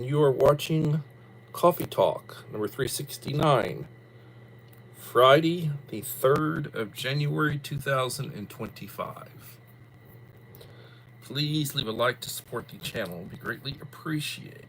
You are watching Coffee Talk number 369, Friday, the 3rd of January 2025. Please leave a like to support the channel, it would be greatly appreciated.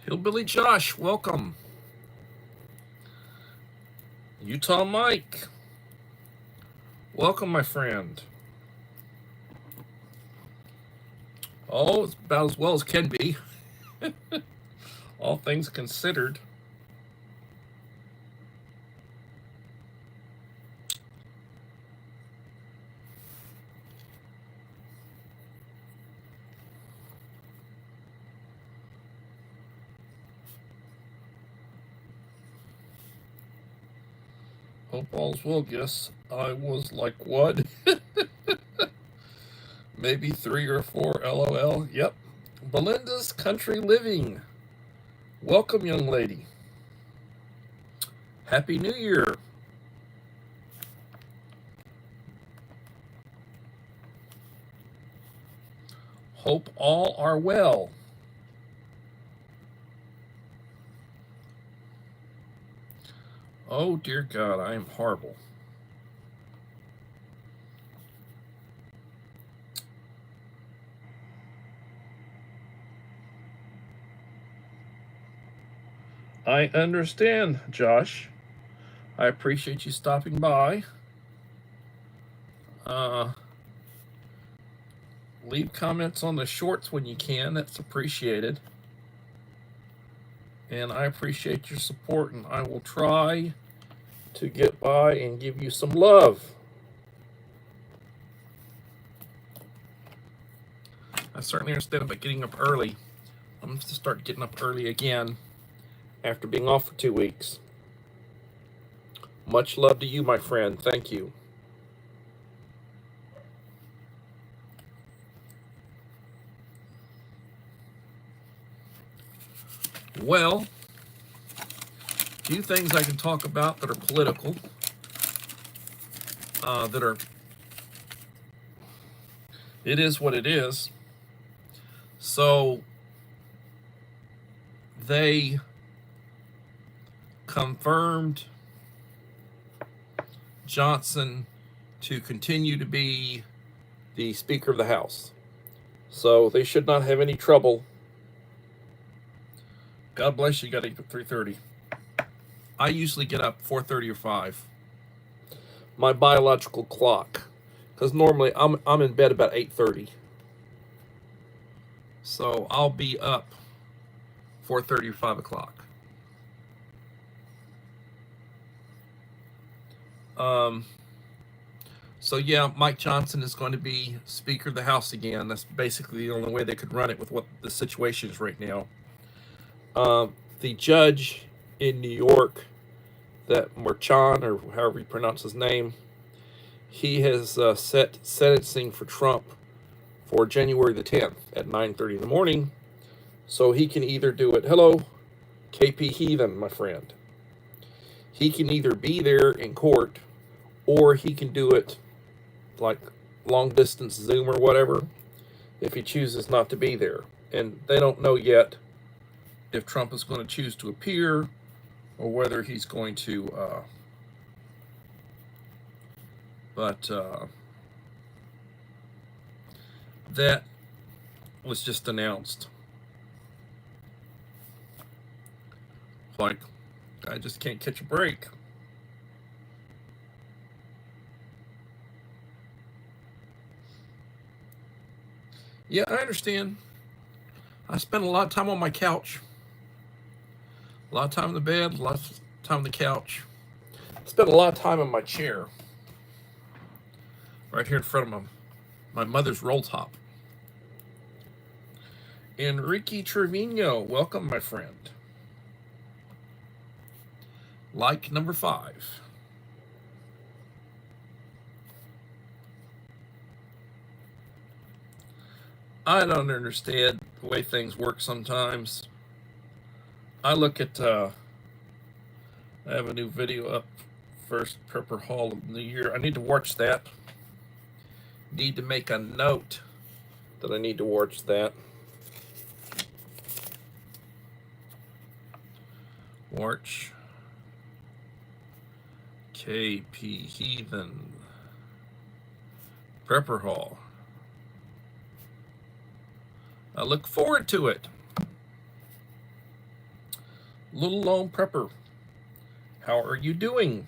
Hillbilly Josh, welcome. Utah Mike, welcome, my friend. Oh, it's about as well as can be. All things considered. Hope all's well. Guess I was like, what? Maybe 3 or 4, lol. Yep. Belinda's Country Living. Welcome, young lady. Happy New Year. Hope all are well. Oh, dear God, I am horrible. I understand, Josh. I appreciate you stopping by. Leave comments on the shorts when you can. That's appreciated. And I appreciate your support, and I will try to get by and give you some love. I certainly understand about getting up early. I'm going to start getting up early again after being off for 2 weeks. Much love to you, my friend. Thank you. Well, a few things I can talk about that are political, it is what it is. So they confirmed Johnson to continue to be the Speaker of the House. So they should not have any trouble. God bless you, got to get up 3:30. I usually get up 4:30 or 5. My biological clock. Because normally I'm in bed about 8:30. So I'll be up 4:30 or 5 o'clock. So yeah, Mike Johnson is going to be Speaker of the House again. That's basically the only way they could run it with what the situation is right now. The judge in New York, that Merchan, or however you pronounce his name, he has set sentencing for Trump for January the 10th at 9:30 in the morning. So he can either do it. Hello, KP Heathen, my friend. He can either be there in court, or he can do it like long distance Zoom or whatever if he chooses not to be there. And they don't know yet if Trump is going to choose to appear or whether he's going to that was just announced. Like, I just can't catch a break. Yeah, I understand. I spend a lot of time on my couch. A lot of time in the bed, a lot of time on the couch. I spend a lot of time in my chair. Right here in front of my mother's roll top. Enrique Trevino, welcome, my friend. Like number 5. I don't understand the way things work sometimes. I look at, I have a new video up, first Prepper Hall of the Year. I need to watch that. Need to make a note that I need to watch that. Watch KP Heathen Prepper Hall. I look forward to it. Little Lone Prepper, how are you doing?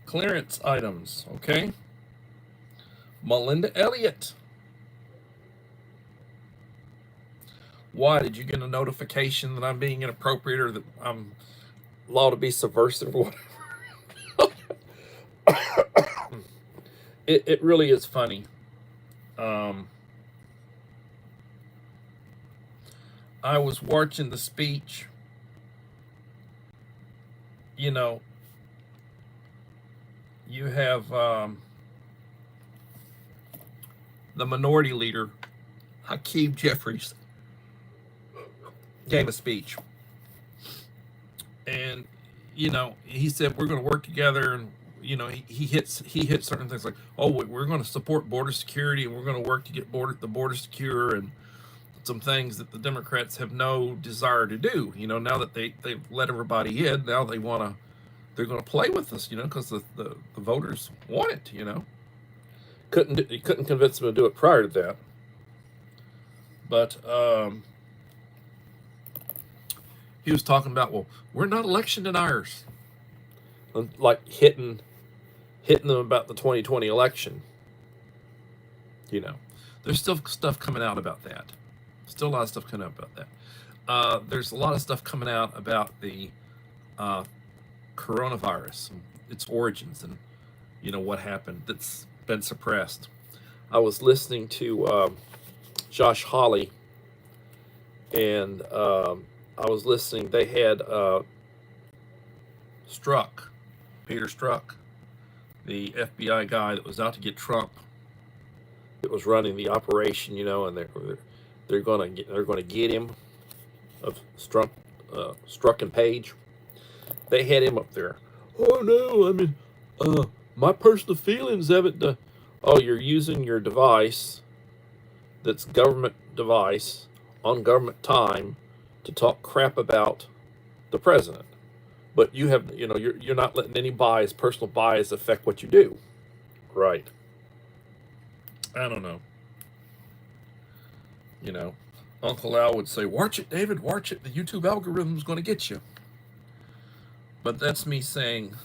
Clearance items, okay? Melinda Elliott. Why? Did you get a notification that I'm being inappropriate or that I'm allowed to be subversive or whatever? It really is funny. I was watching the speech. You know, you have the minority leader, Hakeem Jeffries, gave a speech. And, you know, he said, we're going to work together. And, you know, he hit certain things like, oh, we're going to support border security and we're going to work to get the border secure, and some things that the Democrats have no desire to do. You know, now that they've let everybody in, now they're going to play with us, you know, because the voters want it, you know. He couldn't convince them to do it prior to that. But he was talking about, well, we're not election deniers. Like hitting them about the 2020 election. You know, there's still stuff coming out about that. Still a lot of stuff coming out about that. There's a lot of stuff coming out about the coronavirus, and its origins, and, you know, what happened that's been suppressed. I was listening to Josh Hawley, and I was listening. They had Peter Strzok, the FBI guy that was out to get Trump, that was running the operation, you know, and they're going to get him, of Strzok and Page. They had him up there. Oh no, I mean, my personal feelings of it. Oh, you're using your device, that's government device, on government time, to talk crap about the president. But you have, you know, you're not letting any personal bias affect what you do. Right. I don't know. You know, Uncle Al would say, watch it, David, watch it. The YouTube algorithm is going to get you. But that's me saying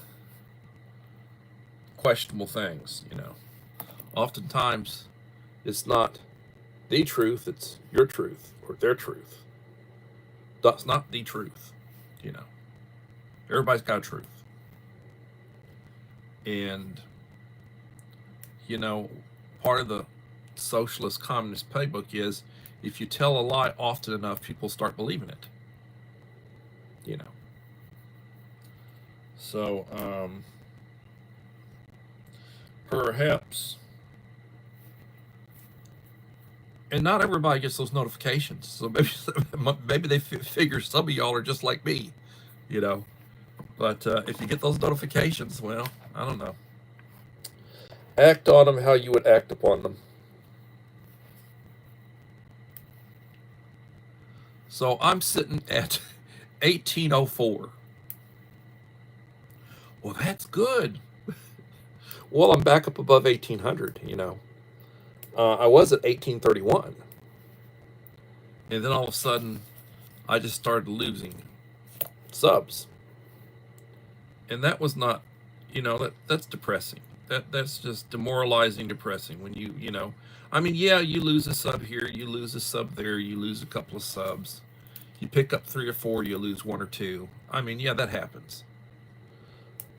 questionable things, you know. Oftentimes, it's not the truth, it's your truth or their truth. That's not the truth, you know. Everybody's got a truth. And, you know, part of the socialist communist playbook is if you tell a lie often enough, people start believing it. You know. So, perhaps, and not everybody gets those notifications. So maybe they figure some of y'all are just like me, you know. But if you get those notifications, well, I don't know. Act on them how you would act upon them. So I'm sitting at 1804. Well, that's good. Well, I'm back up above 1800, you know. I was at 1831. And then all of a sudden, I just started losing subs. And that was not, you know, that's depressing. That's just demoralizing, depressing when you know. I mean, yeah, you lose a sub here, you lose a sub there, you lose a couple of subs. You pick up 3 or 4, you lose 1 or 2. I mean, yeah, that happens.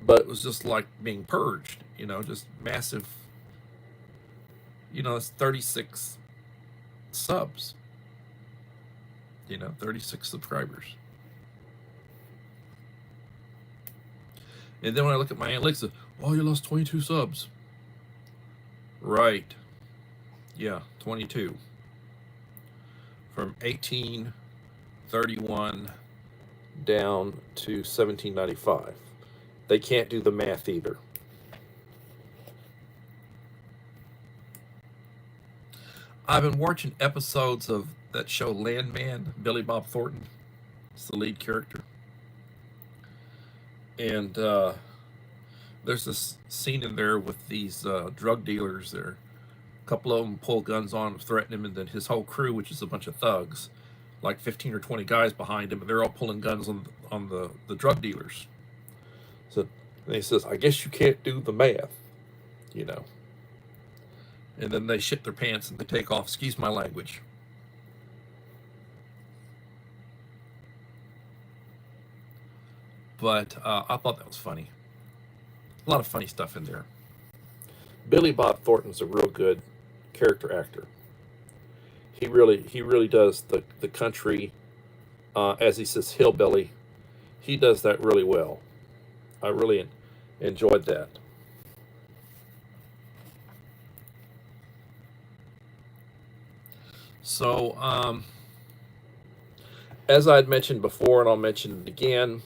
But it was just like being purged, you know, just massive. You know, it's 36 subs. You know, 36 subscribers. And then when I look at my analytics, oh, you lost 22 subs. Right. Yeah, 22. From 1831 down to 1795. They can't do the math either. I've been watching episodes of that show Landman, Billy Bob Thornton. It's the lead character. And there's this scene in there with these drug dealers there. A couple of them pull guns on him, threaten him, and then his whole crew, which is a bunch of thugs, like 15 or 20 guys behind him, and they're all pulling guns on the drug dealers. So and he says, I guess you can't do the math, you know. And then they shit their pants and they take off. Excuse my language. But I thought that was funny. A lot of funny stuff in there. Billy Bob Thornton's a real good character actor. He really does the country, as he says, hillbilly. He does that really well. I really enjoyed that. So, as I had mentioned before, and I'll mention it again,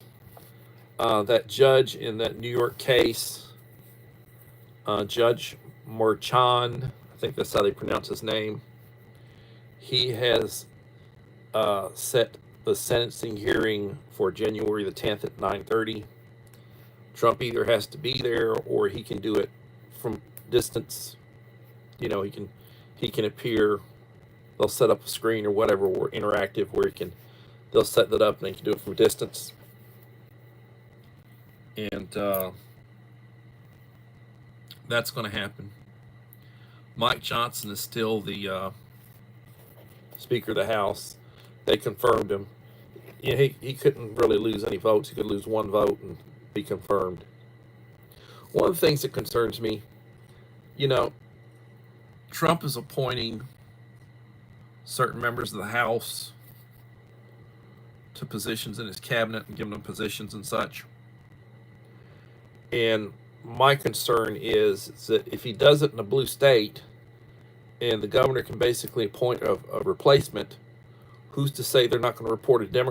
that judge in that New York case, Judge Merchan, I think that's how they pronounce his name, he has set the sentencing hearing for January the 10th at 9:30. Trump either has to be there or he can do it from distance. You know, he can appear. They'll set up a screen or whatever, or interactive, where they'll set that up and they can do it from a distance. And that's going to happen. Mike Johnson is still the Speaker of the House. They confirmed him. You know, he couldn't really lose any votes. He could lose 1 vote and be confirmed. One of the things that concerns me, you know, Trump is appointing certain members of the House to positions in his cabinet and giving them positions and such. And my concern is that if he does it in a blue state and the governor can basically appoint a replacement, who's to say they're not going to report they're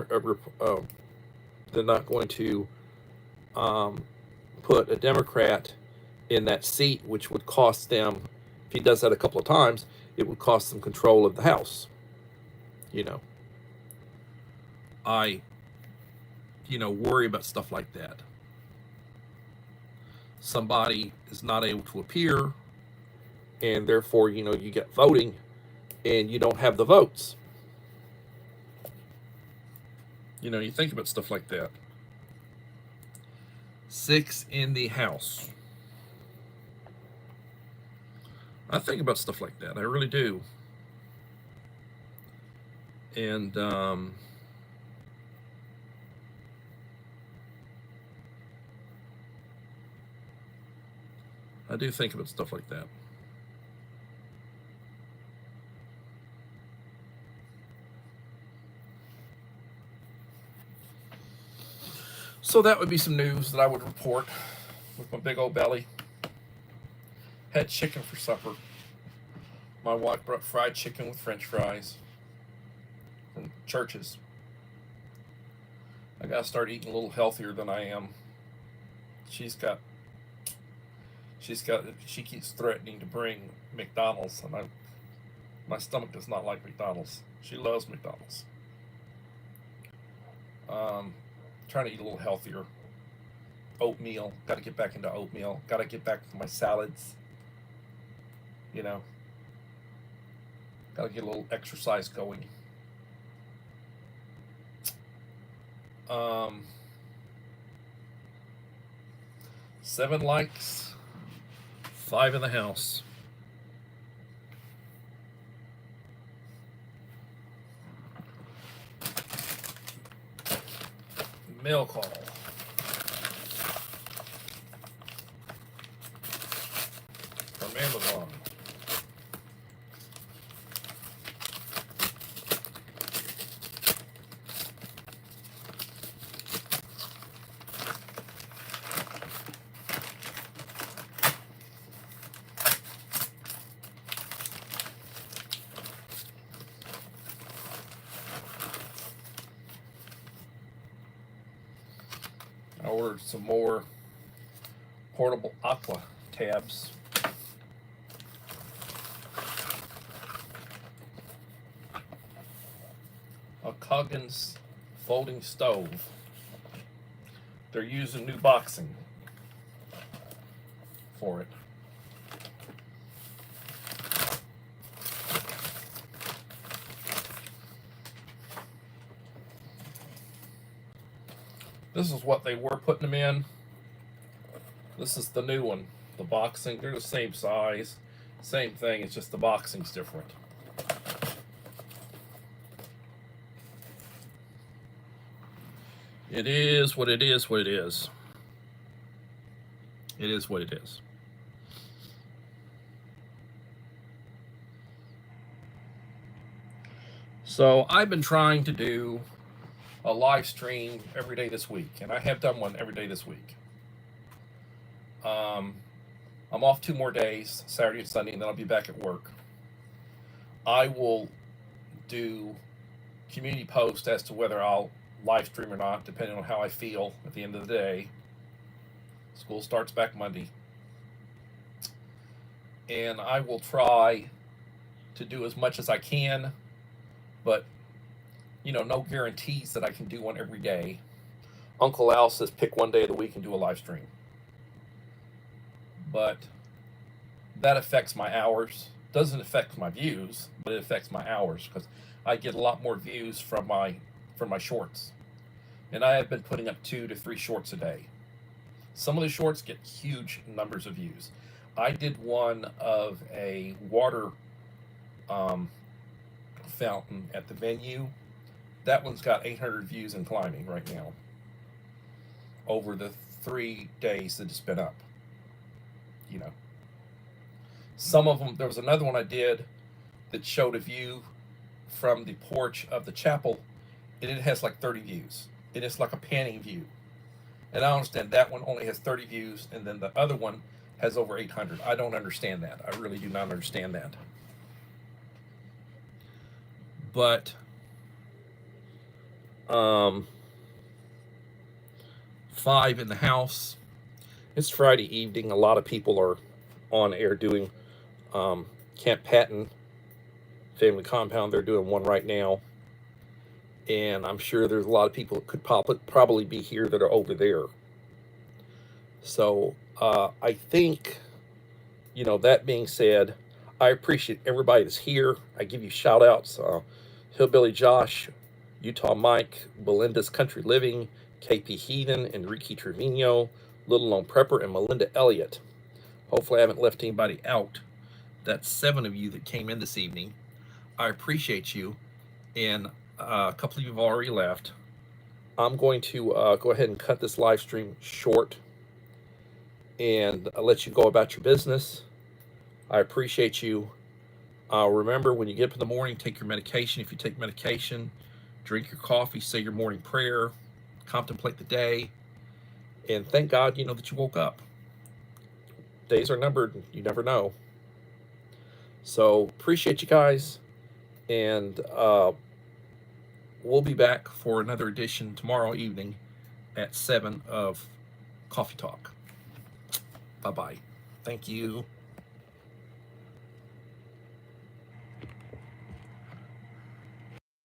not going to put a Democrat in that seat, which would cost them, if he does that a couple of times, it would cost them control of the House. You know, I worry about stuff like that. Somebody is not able to appear, and therefore, you get voting, and you don't have the votes. You think about stuff like that. 6 in the House. I think about stuff like that. I really do. And I do think about stuff like that. So that would be some news that I would report with my big old belly. Had chicken for supper. My wife brought fried chicken with French fries from Church's. I gotta start eating a little healthier than I am. She keeps threatening to bring McDonald's, and my stomach does not like McDonald's. She loves McDonald's. Trying to eat a little healthier. Oatmeal. Got to get back into oatmeal. Got to get back to my salads. You know. Got to get a little exercise going. 7 likes, 5 in the house. Mail call. From Amazon. I ordered some more portable aqua tabs. A Coggins folding stove. They're using new boxing for it. This is what they were putting them in. This is the new one. The boxing, they're the same size, same thing, it's just the boxing's different. It is what it is, what it is. It is what it is. So I've been trying to do a live stream every day this week, and I have done one every day this week. I'm off 2 more days, Saturday and Sunday, and then I'll be back at work. I will do community posts as to whether I'll live stream or not, depending on how I feel at the end of the day. School starts back Monday. And I will try to do as much as I can, but no guarantees that I can do one every day. Uncle Al says pick one day of the week and do a live stream. But that affects my hours. Doesn't affect my views, but it affects my hours because I get a lot more views from my shorts. And I have been putting up 2 to 3 shorts a day. Some of the shorts get huge numbers of views. I did one of a water fountain at the venue. That one's got 800 views and climbing right now over the 3 days that it's been up. Some of them, there was another one I did that showed a view from the porch of the chapel, and it has like 30 views. It is like a panning view. And I understand that one only has 30 views, and then the other one has over 800. I don't understand that. I really do not understand that. But 5 in the house. It's Friday evening. A lot of people are on air doing Camp Patton Family Compound. They're doing one right now. And I'm sure there's a lot of people that could probably be here that are over there. So I think, that being said, I appreciate everybody that's here. I give you shout outs. Hillbilly Josh, Utah Mike, Belinda's Country Living, KP Heathen, Enrique Trevino, Little Lone Prepper, and Melinda Elliott. Hopefully I haven't left anybody out. That's 7 of you that came in this evening. I appreciate you. And A couple of you have already left. I'm going to go ahead and cut this live stream short and let you go about your business. I appreciate you. Remember, when you get up in the morning, take your medication. If you take medication, drink your coffee, say your morning prayer, contemplate the day, and thank God, that you woke up. Days are numbered. You never know. So appreciate you guys, and we'll be back for another edition tomorrow evening at 7 of Coffee Talk. Bye-bye. Thank you.